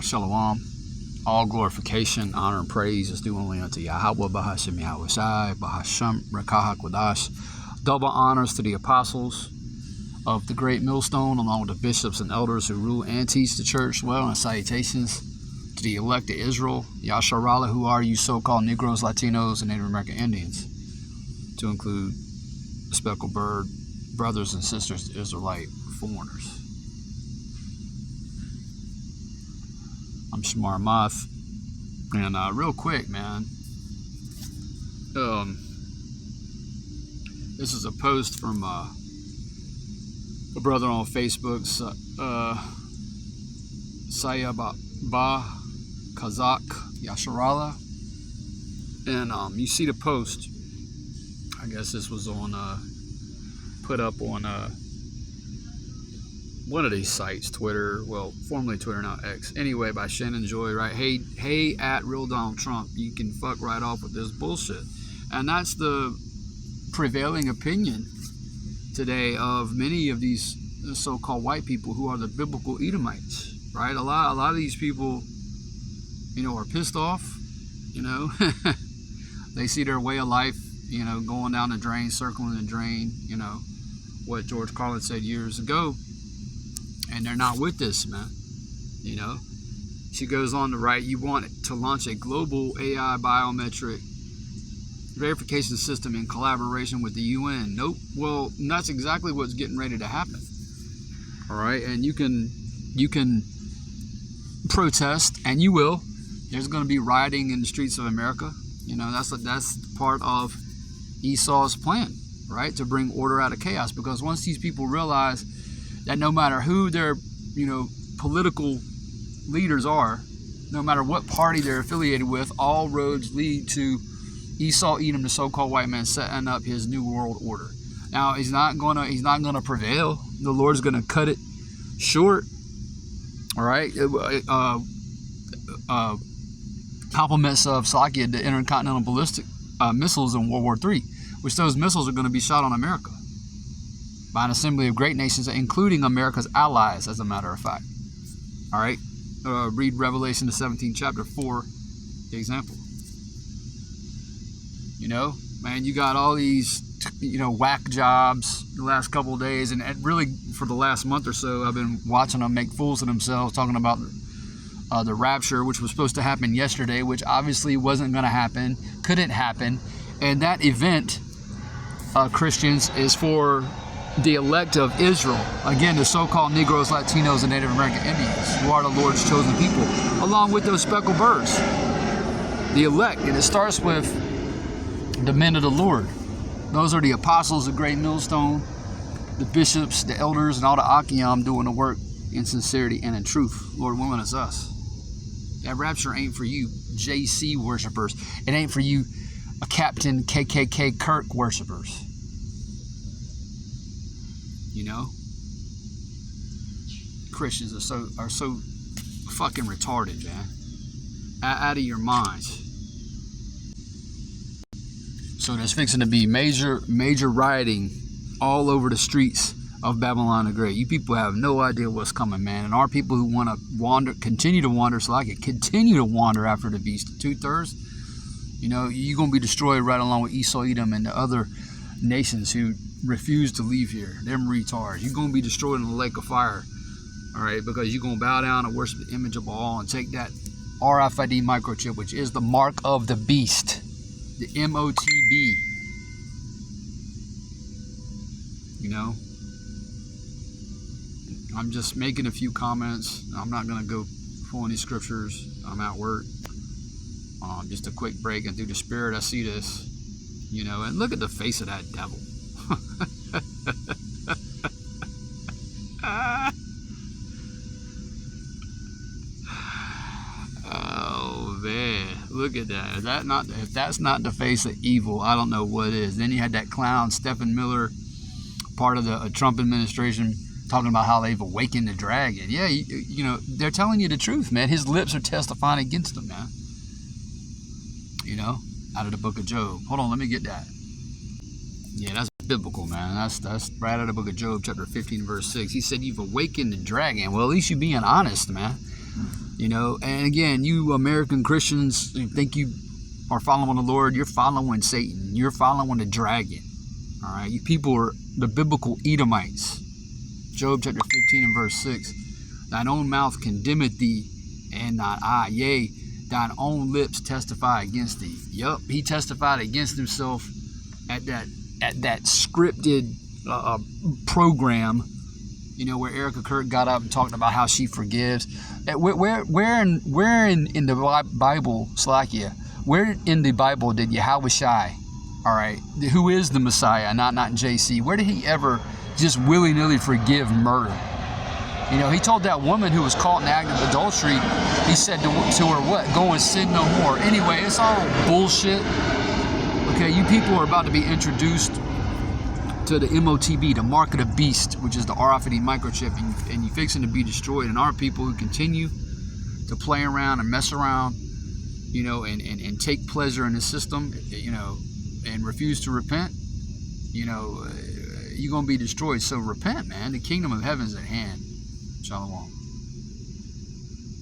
Shalom. All glorification, honor, and praise is due only unto Yahweh, Bahashem Yahweh Shai, Bahashem Rekah Kwadash. Double honors to the apostles of the great millstone, along with the bishops and elders who rule and teach the church well, and salutations to the elect of Israel, Yasharala, who are you so-called Negroes, Latinos, and Native American Indians, to include the speckled bird brothers and sisters, the Israelite foreigners. I'm Shamar Moth, and real quick, man, this is a post from a brother on Facebook, Sayaba Kazak Yasharala, and you see the post. I guess this was on put up on one of these sites, Twitter, well, formerly Twitter, now X. Anyway, by Shannon Joy, right? Hey, at real Donald Trump, you can fuck right off with this bullshit. And that's the prevailing opinion today of many of these so-called white people who are the biblical Edomites, right? A lot of these people, are pissed off, They see their way of life, going down the drain, circling the drain, what George Carlin said years ago. And they're not with this, man. She goes on to write, you want to launch a global AI biometric verification system in collaboration with the UN. Nope. Well, that's exactly what's getting ready to happen. All right. And you can protest, and you will. There's going to be rioting in the streets of America. That's part of Esau's plan, right? To bring order out of chaos. Because once these people realize that no matter who their, political leaders are, no matter what party they're affiliated with, all roads lead to Esau Edom, the so-called white man, setting up his new world order. Now, he's not gonna prevail. The Lord's gonna cut it short. All right. Compliments of Salakia, the intercontinental ballistic missiles in World War III, which those missiles are going to be shot on America by an assembly of great nations, including America's allies, as a matter of fact. All right, read Revelation, the 17th chapter, for the example. Man, you got all these, whack jobs the last couple of days, and really for the last month or so, I've been watching them make fools of themselves, talking about the rapture, which was supposed to happen yesterday, which obviously wasn't going to happen, couldn't happen. And that event, Christians, is for the elect of Israel. Again, the so-called Negroes, Latinos, and Native American Indians, who are the Lord's chosen people, along with those speckled birds. The elect. And it starts with the men of the Lord. Those are the apostles of Great Millstone, the bishops, the elders, and all the Akim doing the work in sincerity and in truth. Lord willing, it's us. That rapture ain't for you JC worshipers. It ain't for you Captain KKK Kirk worshipers. Christians are so fucking retarded, man. Out of your minds. So there's fixing to be major rioting all over the streets of Babylon the Great. You people have no idea what's coming, man. And our people who want to continue to wander after the beast, 2/3, you're going to be destroyed right along with Esau, Edom, and the other nations who refuse to leave here. Them retards. You're going to be destroyed in the lake of fire, all right, because you're going to bow down and worship the image of Baal and take that RFID microchip, which is the mark of the beast, the MOTB. I'm just making a few comments. I'm not going to go pull any scriptures. I'm at work. Just a quick break, and through the Spirit I see this, and look at the face of that devil. Oh man, look at that. If that's not the face of evil, I don't know what is. Then you had that clown Stephen Miller, part of the Trump administration, talking about how they've awakened the dragon. Yeah, they're telling you the truth, man. His lips are testifying against them, man. Out of the book of Job. Hold on, let me get that. Yeah, that's biblical, man. That's right out of the book of Job, chapter 15, verse 6. He said, you've awakened the dragon. Well, at least you're being honest, man. You know, and again, you American Christians think you are following the Lord. You're following Satan. You're following the dragon. All right, you people are the biblical Edomites. Job chapter 15 and verse 6. Thine own mouth condemneth thee, and thine eye, yea, thine own lips testify against thee. Yup, he testified against himself at that scripted program, you know, where Erica Kirk got up and talked about how she forgives. Where in the Bible, Slakia, where in the Bible did Yahweh Shai, all right, who is the Messiah, not JC, where did he ever just willy-nilly forgive murder? You know, he told that woman who was caught in the act of adultery, he said to her, what? Go and sin no more. Anyway, it's all bullshit. Okay, you people are about to be introduced to the MOTB, the mark of the beast, which is the RFID microchip, and you're fixing to be destroyed. And our people who continue to play around and mess around, you know, and take pleasure in the system, you know, and refuse to repent, you know, you're going to be destroyed. So repent, man. The kingdom of heaven is at hand. Shalom.